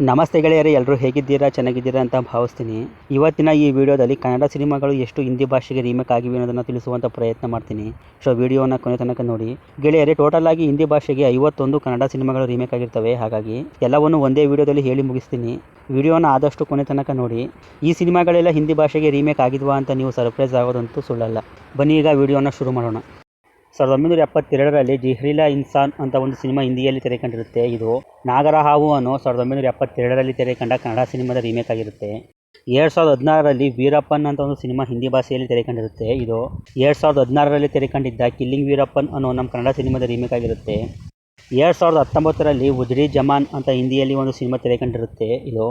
ನಮಸ್ತೆ ಗೆಳೆಯರೇ, ಎಲ್ಲರೂ ಹೇಗಿದ್ದೀರಾ? ಚೆನ್ನಾಗಿದ್ದೀರಾ ಅಂತ ಭಾವಿಸ್ತೀನಿ. ಇವತ್ತಿನ ಈ ವಿಡಿಯೋದಲ್ಲಿ ಕನ್ನಡ ಸಿನಿಮಾಗಳು ಎಷ್ಟು ಹಿಂದಿ ಭಾಷೆಗೆ ರೀಮೇಕ್ ಆಗಿವೆ ಅನ್ನೋದನ್ನು ತಿಳಿಸುವಂಥ ಪ್ರಯತ್ನ ಮಾಡ್ತೀನಿ. ಸೊ ವಿಡಿಯೋನ ಕೊನೆ ತನಕ ನೋಡಿ. ಗೆಳೆಯರೇ, ಟೋಟಲ್ ಆಗಿ ಹಿಂದಿ ಭಾಷೆಗೆ 51 ಕನ್ನಡ ಸಿನಿಮಾಗಳು ರೀಮೇಕ್ ಆಗಿರ್ತವೆ. ಹಾಗಾಗಿ ಎಲ್ಲವನ್ನು ಒಂದೇ ವಿಡಿಯೋದಲ್ಲಿ ಹೇಳಿ ಮುಗಿಸ್ತೀನಿ. ವಿಡಿಯೋನ ಆದಷ್ಟು ಕೊನೆ ತನಕ ನೋಡಿ. ಈ ಸಿನಿಮಾಗಳೆಲ್ಲ ಹಿಂದಿ ಭಾಷೆಗೆ ರೀಮೇಕ್ ಆಗಿದ್ವಾ ಅಂತ ನೀವು ಸರ್ಪ್ರೈಸ್ ಆಗೋದಂತೂ ಸುಳ್ಳಲ್ಲ. ಬನ್ನಿ ಈಗ ವಿಡಿಯೋನ ಶುರು ಮಾಡೋಣ. 1972ರಲ್ಲಿ ಜಿಹ್ರಿಲಾ ಇನ್ಸಾನ್ ಅಂತ ಒಂದು ಸಿನಿಮಾ ಹಿಂದಿಯಲ್ಲಿ ತೆರೆಕಂಡಿರುತ್ತೆ. ಇದು ನಾಗರಹಾವು ಅನ್ನೋ 1972ರಲ್ಲಿ ತೆರೆಕಂಡ ಕನ್ನಡ ಸಿನಿಮಾದ ರೀಮೇಕ್ ಆಗಿರುತ್ತೆ. 2016ರಲ್ಲಿ ವೀರಪ್ಪನ್ ಅಂತ ಒಂದು ಸಿನಿಮಾ ಹಿಂದಿ ಭಾಷೆಯಲ್ಲಿ ತೆರೆಕಂಡಿರುತ್ತೆ. ಇದು 2016ರಲ್ಲಿ ತೆರೆಕಂಡಿದ್ದ ಕಿಲ್ಲಿಂಗ್ ವೀರಪ್ಪನ್ ಅನ್ನೋ ನಮ್ಮ ಕನ್ನಡ ಸಿನಿಮಾದ ರೀಮೇಕ್ ಆಗಿರುತ್ತೆ. 2019ರಲ್ಲಿ ಉಜ್ರಿ ಜಮಾನ್ ಅಂತ ಹಿಂದಿಯಲ್ಲಿ ಒಂದು ಸಿನಿಮಾ ತೆರೆಕಂಡಿರುತ್ತೆ. ಇದು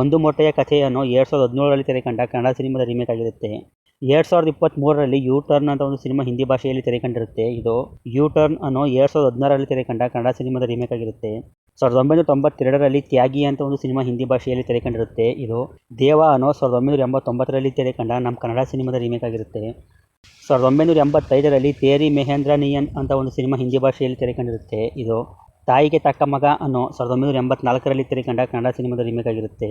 ಒಂದು ಮೊಟ್ಟೆಯ ಕಥೆ ಅನ್ನೋ 2017ರಲ್ಲಿ ತೆರೆಕಂಡ ಕನ್ನಡ ಸಿನಿಮಾದ ರೀಮೇಕ್ ಆಗಿರುತ್ತೆ. 2023ರಲ್ಲಿ ಯು ಟರ್ನ್ ಅಂತ ಒಂದು ಸಿನಿಮಾ ಹಿಂದಿ ಭಾಷೆಯಲ್ಲಿ ತೆರೆಕಂಡಿರುತ್ತೆ. ಇದು ಯು ಟರ್ನ್ ಅನ್ನೋ 2016ರಲ್ಲಿ ತೆರೆಕಂಡ ಕನ್ನಡ ಸಿನಿಮಾದ ರೀಮೇಕ್ ಆಗಿರುತ್ತೆ. 1992ರಲ್ಲಿ ತ್ಯಾಗಿ ಅಂತ ಒಂದು ಸಿನಿಮಾ ಹಿಂದಿ ಭಾಷೆಯಲ್ಲಿ ತೆರೆಕಂಡಿರುತ್ತೆ. ಇದು ದೇವ ಅನ್ನೋ 1989ರಲ್ಲಿ ತೆರೆಕಂಡ ನಮ್ಮ ಕನ್ನಡ ಸಿನಿಮಾದ ರೀಮೇಕ್ ಆಗಿರುತ್ತೆ. 1985ರಲ್ಲಿ ತೇರಿ ಮೆಹೇಂದ್ರ ನಿಯನ್ ಅಂತ ಒಂದು ಸಿನಿಮಾ ಹಿಂದಿ ಭಾಷೆಯಲ್ಲಿ ತೆರೆಕಂಡಿರುತ್ತೆ. ಇದು ತಾಯಿಗೆ ತಕ್ಕ ಮಗ ಅನ್ನೋ 1984ರಲ್ಲಿ ತೆರೆಕಂಡ ಕನ್ನಡ ಸಿನಿಮಾದ ರೀಮೇಕ್ ಆಗಿರುತ್ತೆ.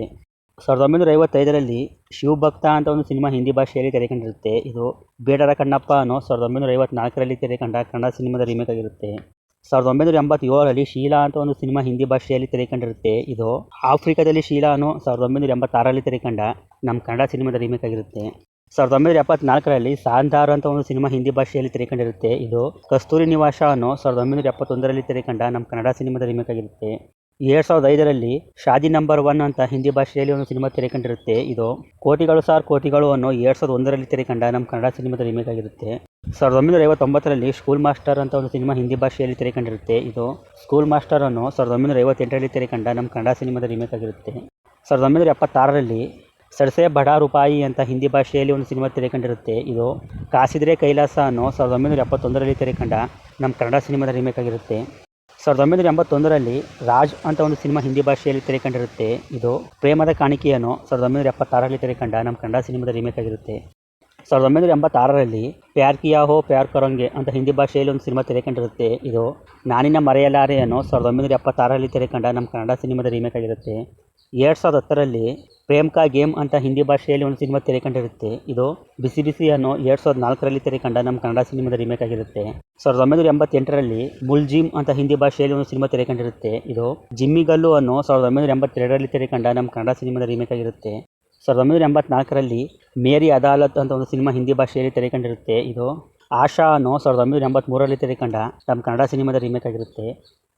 1955ರಲ್ಲಿ ಶಿವಭಕ್ತ ಅಂತ ಒಂದು ಸಿನಿಮಾ ಹಿಂದಿ ಭಾಷೆಯಲ್ಲಿ ತೆರೆಕಂಡಿರುತ್ತೆ. ಇದು ಬೇಡರ ಕಣ್ಣಪ್ಪ ಅನ್ನೋ 1954ರಲ್ಲಿ ತೆರೆಕಂಡ ಕನ್ನಡ ಸಿನಿಮಾದ ರೀಮೇಕ್ ಆಗಿರುತ್ತೆ. 1987ರಲ್ಲಿ ಶೀಲಾ ಅಂತ ಒಂದು ಸಿನಿಮಾ ಹಿಂದಿ ಭಾಷೆಯಲ್ಲಿ ತೆರೆಕಂಡಿರುತ್ತೆ. ಇದು ಆಫ್ರಿಕಾದಲ್ಲಿ ಶೀಲಾ ಅನ್ನೋ 1986ರಲ್ಲಿ ತೆರೆಕಂಡ ನಮ್ಮ ಕನ್ನಡ ಸಿನಿಮಾದ ರೀಮೇಕ್ ಆಗಿರುತ್ತೆ. 1974ರಲ್ಲಿ ಸಾಂಧಾರ್ ಅಂತ ಒಂದು ಸಿನಿಮಾ ಹಿಂದಿ ಭಾಷೆಯಲ್ಲಿ ತೆರೆಕಂಡಿರುತ್ತೆ. ಇದು ಕಸ್ತೂರಿ ನಿವಾಸ ಅನ್ನೋ 1971ರಲ್ಲಿ ತೆರೆಕಂಡ ನಮ್ಮ ಕನ್ನಡ ಸಿನಿಮಾದ ರೀಮೇಕ್ ಆಗಿರುತ್ತೆ. 2005ರಲ್ಲಿ ಶಾದಿ ನಂಬರ್ 1 ಅಂತ ಹಿಂದಿ ಭಾಷೆಯಲ್ಲಿ ಒಂದು ಸಿನಿಮಾ ತೆರೆಕಂಡಿರುತ್ತೆ. ಇದು ಕೋಟಿಗಳು ಸಾರ್ ಕೋಟಿಗಳು ಅನ್ನೋ 2001ರಲ್ಲಿ ತೆರೆಕಂಡ ನಮ್ಮ ಕನ್ನಡ ಸಿನಿಮಾದ ರೀಮೇಕ್ ಆಗಿರುತ್ತೆ. 1959ರಲ್ಲಿ ಸ್ಕೂಲ್ ಮಾಸ್ಟರ್ ಅಂತ ಒಂದು ಸಿನಿಮಾ ಹಿಂದಿ ಭಾಷೆಯಲ್ಲಿ ತೆರೆಕಂಡಿರುತ್ತೆ. ಇದು ಸ್ಕೂಲ್ ಮಾಸ್ಟರ್ ಅನ್ನೋ 1958ರಲ್ಲಿ ತೆರೆಕಂಡ ನಮ್ಮ ಕನ್ನಡ ಸಿನಿಮಾದ ರೀಮೇಕ್ ಆಗಿರುತ್ತೆ. 1976ರಲ್ಲಿ ಸಡ್ಸೆ ಬಡಾ ರೂಪಾಯಿ ಅಂತ ಹಿಂದಿ ಭಾಷೆಯಲ್ಲಿ ಒಂದು ಸಿನಿಮಾ ತೆರೆಕಂಡಿರುತ್ತೆ. ಇದು ಕಾಸಿದ್ರೆ ಕೈಲಾಸ ಅನ್ನೋ 1971ರಲ್ಲಿ ತೆರೆಕಂಡ ನಮ್ಮ ಕನ್ನಡ ಸಿನಿಮಾದ ರೀಮೇಕ್ ಆಗಿರುತ್ತೆ. 1981ರಲ್ಲಿ ರಾಜ್ ಅಂತ ಒಂದು ಸಿನಿಮಾ ಹಿಂದಿ ಭಾಷೆಯಲ್ಲಿ ತೆರೆಕಂಡಿರುತ್ತೆ. ಇದು ಪ್ರೇಮದ ಕಾಣಿಕೆಯನ್ನು 1976ರಲ್ಲಿ ತೆರೆಕಂಡ ನಮ್ಮ ಕನ್ನಡ ಸಿನಿಮಾದ ರೀಮೇಕ್ ಆಗಿರುತ್ತೆ. 1986ರಲ್ಲಿ ಪ್ಯಾರ್ ಕಿಯಾ ಹೋ ಪ್ಯಾರ್ ಕರೋಂಗೆ ಅಂತ ಹಿಂದಿ ಭಾಷೆಯಲ್ಲಿ ಒಂದು ಸಿನಿಮಾ ತೆರೆಕಂಡಿರುತ್ತೆ. ಇದು ನಾನಿನ ಮರೆಯಲಾರೆ ಅನ್ನೋ 1976ರಲ್ಲಿ ತೆರೆಕಂಡ ನಮ್ಮ ಕನ್ನಡ ಸಿನಿಮಾದ ರೀಮೇಕ್ ಆಗಿರುತ್ತೆ. 2010ರಲ್ಲಿ ಪ್ರೇಮ್ ಕಾ ಗೇಮ್ ಅಂತ ಹಿಂದಿ ಭಾಷೆಯಲ್ಲಿ ಒಂದು ಸಿನಿಮಾ ತೆರೆಕಂಡಿರುತ್ತೆ. ಇದು ಬಿಸಿ ಬಿಸಿ ಅನ್ನೋ 2004ರಲ್ಲಿ ತೆರೆಕಂಡ ನಮ್ಮ ಕನ್ನಡ ಸಿನಿಮಾದ ರೀಮೇಕ್ ಆಗಿರುತ್ತೆ. 1988ರಲ್ಲಿ ಮುಲ್ಜಿಮ್ ಅಂತ ಹಿಂದಿ ಭಾಷೆಯಲ್ಲಿ ಒಂದು ಸಿನಿಮಾ ತೆರೆಕಂಡಿರುತ್ತೆ. ಇದು ಜಿಮ್ಮಿಗಲ್ಲು ಅನ್ನೋ 1982ರಲ್ಲಿ ತೆರೆಕಂಡ ನಮ್ಮ ಕನ್ನಡ ಸಿನಿಮಾದ ರೀಮೇಕ್ ಆಗಿರುತ್ತೆ. 1984ರಲ್ಲಿ ಮೇರಿ ಅದಾಲತ್ ಅಂತ ಒಂದು ಸಿನಿಮಾ ಹಿಂದಿ ಭಾಷೆಯಲ್ಲಿ ತೆರೆಕಂಡಿರುತ್ತೆ. ಇದು ಆಶಾ ಅನ್ನೋ 1983ರಲ್ಲಿ ತೆರೆಕಂಡ ನಮ್ಮ ಕನ್ನಡ ಸಿನಿಮಾದ ರೀಮೇಕ್ ಆಗಿರುತ್ತೆ.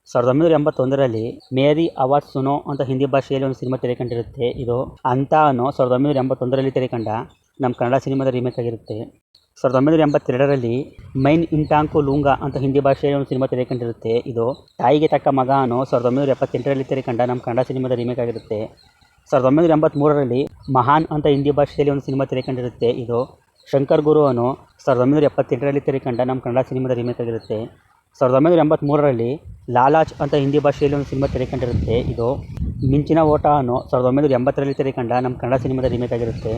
1981ರಲ್ಲಿ ಮೇರಿ ಆವಾಜ್ ಸುನೋ ಅಂತ ಹಿಂದಿ ಭಾಷೆಯಲ್ಲಿ ಒಂದು ಸಿನಿಮಾ ತೆರೆಕಂಡಿರುತ್ತೆ. ಇದು ಅಂತ ಅನ್ನೋ 1981ರಲ್ಲಿ ತೆರೆಕಂಡ ನಮ್ಮ ಕನ್ನಡ ಸಿನಿಮಾದ ರೀಮೇಕ್ ಆಗಿರುತ್ತೆ. 1982ರಲ್ಲಿ ಮೈನ್ ಇಂಟಾಂಕು ಲೂಂಗಾ ಅಂತ ಹಿಂದಿ ಭಾಷೆಯಲ್ಲಿ ಒಂದು ಸಿನಿಮಾ ತೆರೆಕಂಡಿರುತ್ತೆ. ಇದು ತಾಯಿಗೆ ತಕ್ಕ ಮಗ ಅನ್ನೋ 1978ರಲ್ಲಿ ತೆರೆಕಂಡ ನಮ್ಮ ಕನ್ನಡ ಸಿನಿಮಾದ ರೀಮೇಕ್ ಆಗಿರುತ್ತೆ. 1983ರಲ್ಲಿ ಮಹಾನ್ ಅಂತ ಹಿಂದಿ ಭಾಷೆಯಲ್ಲಿ ಒಂದು ಸಿನಿಮಾ ತೆರೆಕಂಡಿರುತ್ತೆ. ಇದು ಶಂಕರ್ ಗುರು ಅನ್ನೋ 1978ರಲ್ಲಿ ತೆರೆಕಂಡ ನಮ್ಮ ಕನ್ನಡ ಸಿನಿಮಾದ ರೀಮೇಕ್ ಆಗಿರುತ್ತೆ. 1983ರಲ್ಲಿ ಲಾಲಾಚ್ ಅಂತ ಹಿಂದಿ ಭಾಷೆಯಲ್ಲಿ ಒಂದು ಸಿನಿಮಾ ತೆರೆಕಂಡಿರುತ್ತೆ. ಇದು ಮಿಂಚಿನ ಓಟ ಅನ್ನೋ 1980ರಲ್ಲಿ ತೆರೆಕಂಡ ನಮ್ಮ ಕನ್ನಡ ಸಿನಿಮಾದ ರೀಮೇಕ್ ಆಗಿರುತ್ತೆ.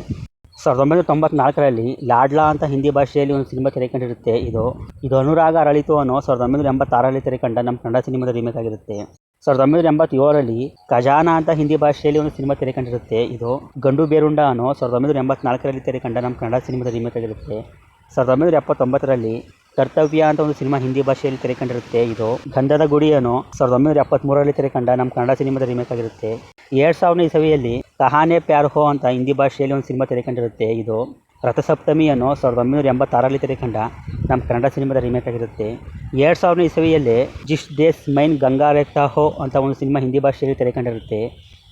1994ರಲ್ಲಿ ಲಾಡ್ಲಾ ಅಂತ ಹಿಂದಿ ಭಾಷೆಯಲ್ಲಿ ಒಂದು ಸಿನಿಮಾ ತೆರೆಕಂಡಿರುತ್ತೆ. ಇದು ಅನುರಾಗ ಅರಳಿತು ಅನ್ನೋ 1986ರಲ್ಲಿ ತೆರೆಕಂಡ ನಮ್ಮ ಕನ್ನಡ ಸಿನಿಮಾದ ರೀಮೇಕ್ ಆಗಿರುತ್ತೆ. 1987ರಲ್ಲಿ ಖಜಾನಾ ಅಂತ ಹಿಂದಿ ಭಾಷೆಯಲ್ಲಿ ಒಂದು ಸಿನಿಮಾ ತೆರೆಕಂಡಿರುತ್ತೆ. ಇದು ಗಂಡು ಬೇರುಂಡ ಅನ್ನೋ 1984ರಲ್ಲಿ ತೆರೆಕಂಡ ನಮ್ಮ ಕನ್ನಡ ಸಿನಿಮಾದ ರೀಮೇಕ್ ಆಗಿರುತ್ತೆ. 1979ರಲ್ಲಿ ಕರ್ತವ್ಯ ಅಂತ ಒಂದು ಸಿನಿಮಾ ಹಿಂದಿ ಭಾಷೆಯಲ್ಲಿ ತೆರೆಕಂಡಿರುತ್ತೆ. ಇದು ಗಂಧದ ಗುಡಿ ಅನ್ನೋ 1973ರಲ್ಲಿ ತೆರೆಕಂಡ ನಮ್ಮ ಕನ್ನಡ ಸಿನಿಮಾದ ರೀಮೇಕ್ ಆಗಿರುತ್ತೆ. 2000ನೇ ಇಸವಿಯಲ್ಲಿ ಕಹಾನೆ ಪ್ಯಾರ್ ಹೋ ಅಂತ ಹಿಂದಿ ಭಾಷೆಯಲ್ಲಿ ಒಂದು ಸಿನಿಮಾ ತೆರೆಕಂಡಿರುತ್ತೆ. ಇದು ರಥಸಪ್ತಮಿ ಅನ್ನೋ 1986ರಲ್ಲಿ ತೆರೆಕಂಡ ನಮ್ಮ ಕನ್ನಡ ಸಿನಿಮಾದ ರೀಮೇಕ್ ಆಗಿರುತ್ತೆ. 2000ನೇ ಇಸವಿಯಲ್ಲೇ ಜಿಸ್ ದೇಸ್ ಮೈನ್ ಗಂಗಾ ರೇಖಾ ಹೋ ಅಂತ ಒಂದು ಸಿನಿಮಾ ಹಿಂದಿ ಭಾಷೆಯಲ್ಲಿ ತೆರೆಕಂಡಿರುತ್ತೆ.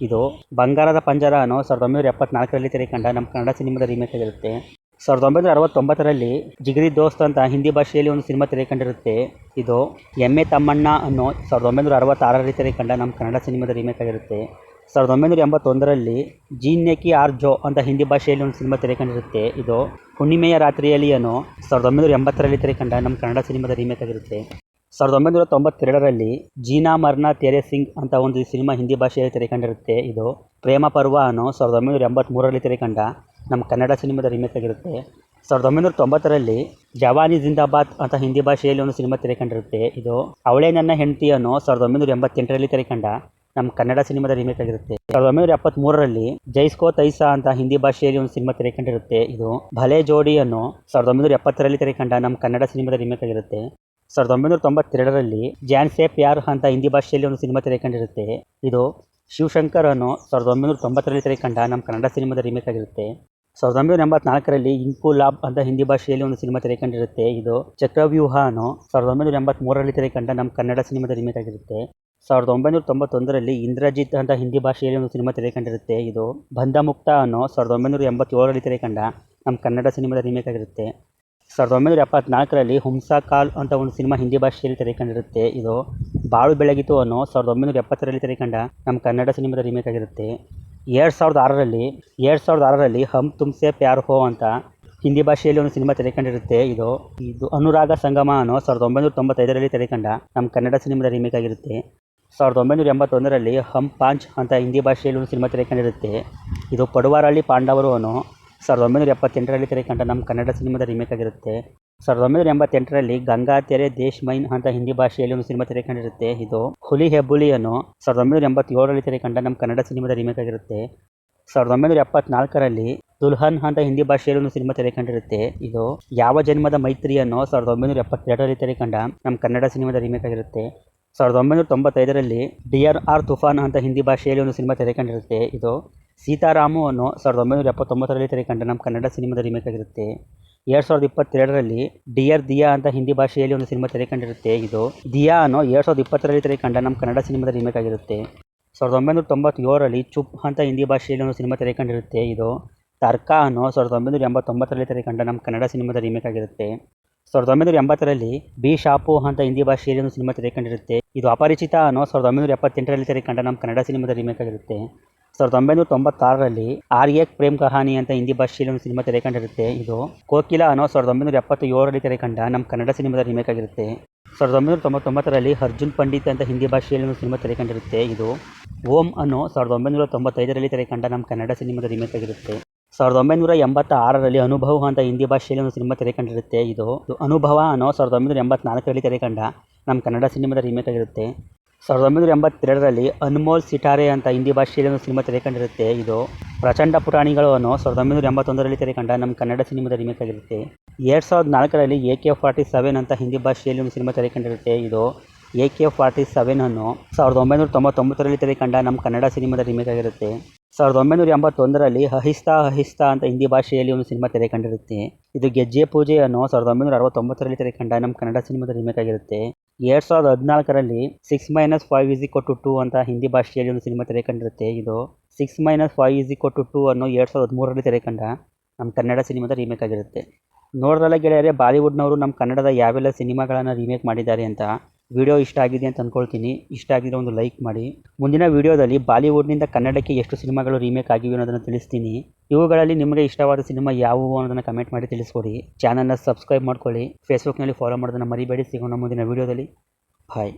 ಇದು ಬಂಗಾರದ ಪಂಜರ ಅನ್ನೋ 1974ರಲ್ಲಿ ತೆರೆಕಂಡ ನಮ್ಮ ಕನ್ನಡ ಸಿನಿಮಾದ ರೀಮೇಕ್ ಆಗಿರುತ್ತೆ. 1969ರಲ್ಲಿ ಜಿಗರಿ ದೋಸ್ತ್ ಅಂತ ಹಿಂದಿ ಭಾಷೆಯಲ್ಲಿ ಒಂದು ಸಿನಿಮಾ ತೆರೆಕಂಡಿರುತ್ತೆ. ಇದು ಎಮ್ಮೆ ತಮ್ಮಣ್ಣ ಅನ್ನೋ 1966ರಲ್ಲಿ ತೆರೆಕಂಡ ನಮ್ಮ ಕನ್ನಡ ಸಿನಿಮಾದ ರೀಮೇಕ್ ಆಗಿರುತ್ತೆ. 1981ರಲ್ಲಿ ಜೀನ್ನೆ ಕಿ ಆರ್ ಜೋ ಅಂತ ಹಿಂದಿ ಭಾಷೆಯಲ್ಲಿ ಒಂದು ಸಿನಿಮಾ ತೆರೆಕಂಡಿರುತ್ತೆ. ಇದು ಹುಣ್ಣಿಮೆಯ ರಾತ್ರಿಯಲ್ಲಿ ಅನ್ನೋ 1980ರಲ್ಲಿ ತೆರೆಕಂಡ ನಮ್ಮ ಕನ್ನಡ ಸಿನಿಮಾದ ರೀಮೇಕ್ ಆಗಿರುತ್ತೆ. 1992ರಲ್ಲಿ ಜೀನಾ ಮರ್ನಾ ತೆರೆ ಸಿಂಗ್ ಅಂತ ಒಂದು ಸಿನಿಮಾ ಹಿಂದಿ ಭಾಷೆಯಲ್ಲಿ ತೆರೆಕಂಡಿರುತ್ತೆ. ಇದು ಪ್ರೇಮ ಪರ್ವ ಅನ್ನೋ 1983ರಲ್ಲಿ ತೆರೆಕಂಡ ನಮ್ಮ ಕನ್ನಡ ಸಿನಿಮಾದ ರೀಮೇಕ್ ಆಗಿರುತ್ತೆ. 1990ರಲ್ಲಿ ಜವಾನಿ ಜಿಂದಾಬಾದ್ ಅಂತ ಹಿಂದಿ ಭಾಷೆಯಲ್ಲಿ ಒಂದು ಸಿನಿಮಾ ತೆರೆಕಂಡಿರುತ್ತೆ. ಇದು ಅವಳೇ ನನ್ನ ಹೆಂಡತಿ ಅನ್ನೋ 1988ರಲ್ಲಿ ತೆರೆಕಂಡ ನಮ್ಮ ಕನ್ನಡ ಸಿನಿಮಾದ ರೀಮೇಕ್ ಆಗಿರುತ್ತೆ. 1973ರಲ್ಲಿ ಜೈಸ್ಕೋ ತೈಸಾ ಅಂತ ಹಿಂದಿ ಭಾಷೆಯಲ್ಲಿ ಒಂದು ಸಿನಿಮಾ ತೆರೆ ಕಂಡಿರುತ್ತೆ. ಇದು ಭಲೆ ಜೋಡಿ ಅನ್ನೋ 1970ರಲ್ಲಿ ತೆರೆ ಕಂಡ ನಮ್ಮ ಕನ್ನಡ ಸಿನಿಮಾದ ರಿಮೇಕ್ ಆಗಿರುತ್ತೆ. 1992ರಲ್ಲಿ ಜಾನ್ ಸೆ ಪ್ಯಾರ್ ಅಂತ ಹಿಂದಿ ಭಾಷೆಯಲ್ಲಿ ಒಂದು ಸಿನಿಮಾ ತೆರೆ ಕಂಡಿರುತ್ತೆ. ಇದು ಶಿವಶಂಕರ್ ಅನ್ನೋ 1990ರಲ್ಲಿ ತೆರೆ ಕಂಡ ನಮ್ಮ ಕನ್ನಡ ಸಿನಿಮಾದ ರಿಮೇಕ್ ಆಗಿರುತ್ತೆ. 1984ರಲ್ಲಿ ಇನ್ಕುಲಾಬ್ ಅಂತ ಹಿಂದಿ ಭಾಷೆಯಲ್ಲಿ ಒಂದು ಸಿನಿಮಾ ತೆರೆ ಕಂಡಿರುತ್ತೆ. ಇದು ಚಕ್ರವ್ಯೂಹ ಅನ್ನೋ 1983ರಲ್ಲಿ ತೆರೆ ಕಂಡ ನಮ್ಮ ಕನ್ನಡ ಸಿನಿಮಾದ ರಿಮೇಕ್ ಆಗಿರುತ್ತೆ. 1991ರಲ್ಲಿ ಇಂದ್ರಜಿತ್ ಅಂತ ಹಿಂದಿ ಭಾಷೆಯಲ್ಲಿ ಒಂದು ಸಿನಿಮಾ ತೆರೆ ಕಂಡಿರುತ್ತೆ. ಇದು ಬಂಧಮುಕ್ತ ಅನ್ನೋ 1987ರಲ್ಲಿ ತೆರೆ ಕಂಡ ನಮ್ಮ ಕನ್ನಡ ಸಿನಿಮಾದ ರಿಮೇಕ್ ಆಗಿರುತ್ತೆ. 1974ರಲ್ಲಿ ಹುಮ್ಸಾ ಕಾಲ್ ಅಂತ ಒಂದು ಸಿನಿಮಾ ಹಿಂದಿ ಭಾಷೆಯಲ್ಲಿ ತೆರೆ ಕಂಡಿರುತ್ತೆ. ಇದು ಬಾಳು ಬೆಳಗಿತು ಅನ್ನೋ 1970ರಲ್ಲಿ ತೆರೆ ಕಂಡ ನಮ್ಮ ಕನ್ನಡ ಸಿನಿಮಾದ ರಿಮೇಕ್ ಆಗಿರುತ್ತೆ. 2006ರಲ್ಲಿ ಹಮ್ ತುಮ್ಸೆ ಪ್ಯಾರ್ ಹೋ ಅಂತ ಹಿಂದಿ ಭಾಷೆಯಲ್ಲಿ ಒಂದು ಸಿನಿಮಾ ತೆರೆ ಕಂಡಿರುತ್ತೆ. ಇದು ಅನುರಾಗ ಸಂಗಮ ಅನ್ನೋ 1995ರಲ್ಲಿ ತೆರೆ ಕಂಡ ನಮ್ಮ ಕನ್ನಡ ಸಿನಿಮಾದ ರಿಮೇಕ್ ಆಗಿರುತ್ತೆ. 1981ರಲ್ಲಿ ಹಮ್ ಪಾಂಚ್ ಅಂತ ಹಿಂದಿ ಭಾಷೆಯಲ್ಲಿ ಒಂದು ಸಿನಿಮಾ ತೆರೆ ಕಂಡಿರುತ್ತೆ. ಇದು ಪಡುವಾರಳ್ಳಿ ಪಾಂಡವರು ಅನ್ನೋ 1978ರಲ್ಲಿ ತೆರೆ ಕಂಡ ನಮ್ಮ ಕನ್ನಡ ಸಿನಿಮಾದ ರಿಮೇಕ್ ಆಗಿರುತ್ತೆ. 1988ರಲ್ಲಿ ಗಂಗಾ ತೆರೆ ದೇಶ್ ಮೈನ್ ಅಂತ ಹಿಂದಿ ಭಾಷೆಯಲ್ಲಿ ಒಂದು ಸಿನಿಮಾ ತೆರೆ ಕಂಡಿರುತ್ತೆ. ಇದು ಹುಲಿ ಹೆಬ್ಬುಲಿ ಅನ್ನೋ 1987ರಲ್ಲಿ ತೆರೆ ಕಂಡ ನಮ್ಮ ಕನ್ನಡ ಸಿನಿಮಾದ ರಿಮೇಕ್ ಆಗಿರುತ್ತೆ. 1974ರಲ್ಲಿ ದುಲ್ಹನ್ ಅಂತ ಹಿಂದಿ ಭಾಷೆಯಲ್ಲಿ ಒಂದು ಸಿನಿಮಾ ತೆರೆ ಕಂಡಿರುತ್ತೆ. ಇದು ಯಾವ ಜನ್ಮದ ಮೈತ್ರಿ ಅನ್ನೋ 1972ರಲ್ಲಿ ತೆರೆ ಕಂಡ ನಮ್ಮ ಕನ್ನಡ ಸಿನಿಮಾದ ರಿಮೇಕ್ ಆಗಿರುತ್ತೆ. 1995ರಲ್ಲಿ ಡಿಯರ್ ಆರ್ ತುಫಾನ್ ಅಂತ ಹಿಂದಿ ಭಾಷೆಯಲ್ಲಿ ಒಂದು ಸಿನಿಮಾ ತೆರೆ ಕಂಡಿರುತ್ತೆ. ಇದು ಸೀತಾರಾಮು ಅನ್ನೋ 1979ರಲ್ಲಿ ತೆರೆ ಕಂಡ ನಮ್ಮ ಕನ್ನಡ ಸಿನಿಮಾದ ರಿಮೇಕ್ ಆಗಿರುತ್ತೆ. 2022ರಲ್ಲಿ ಡಿಯರ್ ದಿಯಾ ಅಂತ ಹಿಂದಿ ಭಾಷೆಯಲ್ಲಿ ಒಂದು ಸಿನಿಮಾ ತೆರೆ ಕಂಡಿರುತ್ತೆ. ಇದು ದಿಯಾ ಅನ್ನೋ 2020ರಲ್ಲಿ ತೆರೆ ಕಂಡ ನಮ್ಮ ಕನ್ನಡ ಸಿನಿಮಾದ ರಿಮೇಕ್ ಆಗಿರುತ್ತೆ. 1997ರಲ್ಲಿ ಚುಪ್ ಅಂತ ಹಿಂದಿ ಭಾಷೆಯಲ್ಲಿ ಒಂದು ಸಿನಿಮಾ ತೆರೆ ಕಂಡಿರುತ್ತೆ. ಇದು ತರ್ಕ ಅನ್ನೋ 1989ರಲ್ಲಿ ತೆರೆ ಕಂಡ ನಮ್ಮ ಕನ್ನಡ ಸಿನಿಮಾದ ರಿಮೇಕ್ ಆಗಿರುತ್ತೆ. 1980ರಲ್ಲಿ ಬಿ ಶಾಪು ಅಂತ ಹಿಂದಿ ಭಾಷೆಯಲ್ಲಿ ಒಂದು ಸಿನಿಮಾ ತೆರೆ ಕಂಡಿರುತ್ತೆ. ಇದು ಅಪರಿಚಿತ ಅನ್ನೋ 1978ರಲ್ಲಿ ತೆರೆ ಕಂಡ ನಮ್ಮ ಕನ್ನಡ ಸಿನಿಮಾದ ರಿಮೇಕ್ ಆಗಿರುತ್ತೆ. 1996ರಲ್ಲಿ ಆರ್ ಏಕ್ ಪ್ರೇಮ್ ಕಹಾನಿ ಅಂತ ಹಿಂದಿ ಭಾಷೆಯಲ್ಲಿ ಒಂದು ಸಿನಿಮಾ ತೆರೆ ಕಂಡಿರುತ್ತೆ. ಇದು ಕೋಕಿಲ ಅನ್ನೋ 1977ರಲ್ಲಿ ತೆರೆ ಕಂಡ ನಮ್ಮ ಕನ್ನಡ ಸಿನಿಮಾದ ರಿಮೇಕ್ ಆಗಿರುತ್ತೆ. 1999ರಲ್ಲಿ ಅರ್ಜುನ್ ಪಂಡಿತ್ ಅಂತ ಹಿಂದಿ ಭಾಷೆಯಲ್ಲಿ ಒಂದು ಸಿನಿಮಾ ತೆರೆ ಕಂಡಿರುತ್ತೆ. ಇದು ಓಂ ಅನ್ನೋ 1995ರಲ್ಲಿ ತೆರೆ ಕಂಡ ನಮ್ಮ ಕನ್ನಡ ಸಿನಿಮಾದ ರಿಮೇಕ್ ಆಗಿರುತ್ತೆ. 1986ರಲ್ಲಿ ಅನುಭವ್ ಅಂತ ಹಿಂದಿ ಭಾಷೆಯಲ್ಲಿ ಒಂದು ಸಿನಿಮಾ ತೆರೆ ಕಂಡಿರುತ್ತೆ. ಇದು ಅನುಭವ ಅನ್ನೋ 1984ರಲ್ಲಿ ತೆರೆ ಕಂಡ ನಮ್ಮ ಕನ್ನಡ ಸಿನಿಮಾದ ರಿಮೇಕ್ ಆಗಿರುತ್ತೆ. 1982ರಲ್ಲಿ ಅನ್ಮೋಲ್ ಸಿಟಾರೆ ಅಂತ ಹಿಂದಿ ಭಾಷೆಯಲ್ಲಿ ಒಂದು ಸಿನಿಮಾ ತೆರೆ ಕಂಡಿರುತ್ತೆ. ಇದು ಪ್ರಚಂಡ ಪುರಾಣಿಗಳು ಅನ್ನೋ 1981ರಲ್ಲಿ ತೆರೆ ಕಂಡ ನಮ್ಮ ಕನ್ನಡ ಸಿನಿಮಾದ ರಿಮೇಕ್ ಆಗಿರುತ್ತೆ. 2004ರಲ್ಲಿ AK-47 ಅಂತ ಹಿಂದಿ ಭಾಷೆಯಲ್ಲಿ ಒಂದು ಸಿನಿಮಾ ತೆರೆ ಕಂಡಿರುತ್ತೆ. ಇದು AK-47 ಅನ್ನೋ 1999ರಲ್ಲಿ ತೆರೆ ಕಂಡ ನಮ್ಮ ಕನ್ನಡ ಸಿನಿಮಾದ ರಿಮೇಕ್ ಆಗಿರುತ್ತೆ. 1981ರಲ್ಲಿ ಅಹಿಸ್ತಾ ಅಹಿಸ್ತಾ ಅಂತ ಹಿಂದಿ ಭಾಷೆಯಲ್ಲಿ ಒಂದು ಸಿನಿಮಾ ತೆರೆ ಕಂಡಿರುತ್ತೆ. ಇದು ಗೆಜ್ಜೆ ಪೂಜೆ ಅನ್ನೋ 1969ರಲ್ಲಿ ತೆರೆ ಕಂಡ ನಮ್ಮ ಕನ್ನಡ ಸಿನಿಮಾದ ರಿಮೇಕ್ ಆಗಿರುತ್ತೆ. 2014ರಲ್ಲಿ 6-5 = 2 ಅಂತ ಹಿಂದಿ ಭಾಷೆಯಲ್ಲಿ ಒಂದು ಸಿನಿಮಾ ತೆರೆ ಕಂಡಿರುತ್ತೆ. ಇದು 6-5 = 2 ಅನ್ನೋ 2013ರಲ್ಲಿ ತೆರೆ ಕಂಡ ನಮ್ಮ ಕನ್ನಡ ಸಿನಿಮಾದ ರಿಮೇಕ್ ಆಗಿರುತ್ತೆ. ನೋಡ್ರಲ್ಲ ಗೆಳೆಯರೆ, ಬಾಲಿವುಡ್ನವರು ನಮ್ಮ ಕನ್ನಡದ ಯಾವೆಲ್ಲ ಸಿನಿಮಾಗಳನ್ನು ರಿಮೇಕ್ ಮಾಡಿದ್ದಾರೆ ಅಂತ. ವಿಡಿಯೋ ಇಷ್ಟ ಆಗಿದೆ ಅಂತ ಅಂದ್ಕೊಳ್ತೀನಿ. ಇಷ್ಟ ಆಗಿದ್ರೆ ಒಂದು ಲೈಕ್ ಮಾಡಿ. ಮುಂದಿನ ವಿಡಿಯೋದಲ್ಲಿ ಬಾಲಿವುಡ್ನಿಂದ ಕನ್ನಡಕ್ಕೆ ಎಷ್ಟು ಸಿನಿಮಾಗಳು ರಿಮೇಕ್ ಆಗಿವೆ ಅನ್ನೋದನ್ನು ತಿಳಿಸ್ತೀನಿ. ಇವುಗಳಲ್ಲಿ ನಿಮಗೆ ಇಷ್ಟವಾದ ಸಿನಿಮಾ ಯಾವುವು ಅನ್ನೋದನ್ನು ಕಮೆಂಟ್ ಮಾಡಿ ತಿಳಿಸ್ಕೊಡಿ. ಚಾನಲ್ನ ಸಬ್ಸ್ಕ್ರೈಬ್ ಮಾಡ್ಕೊಳ್ಳಿ. ಫೇಸ್ಬುಕ್ನಲ್ಲಿ ಫಾಲೋ ಮಾಡೋದನ್ನು ಮರಿಬೇಡಿ. ಸಿಗೋಣ ಮುಂದಿನ ವಿಡಿಯೋದಲ್ಲಿ. ಬಾಯ್.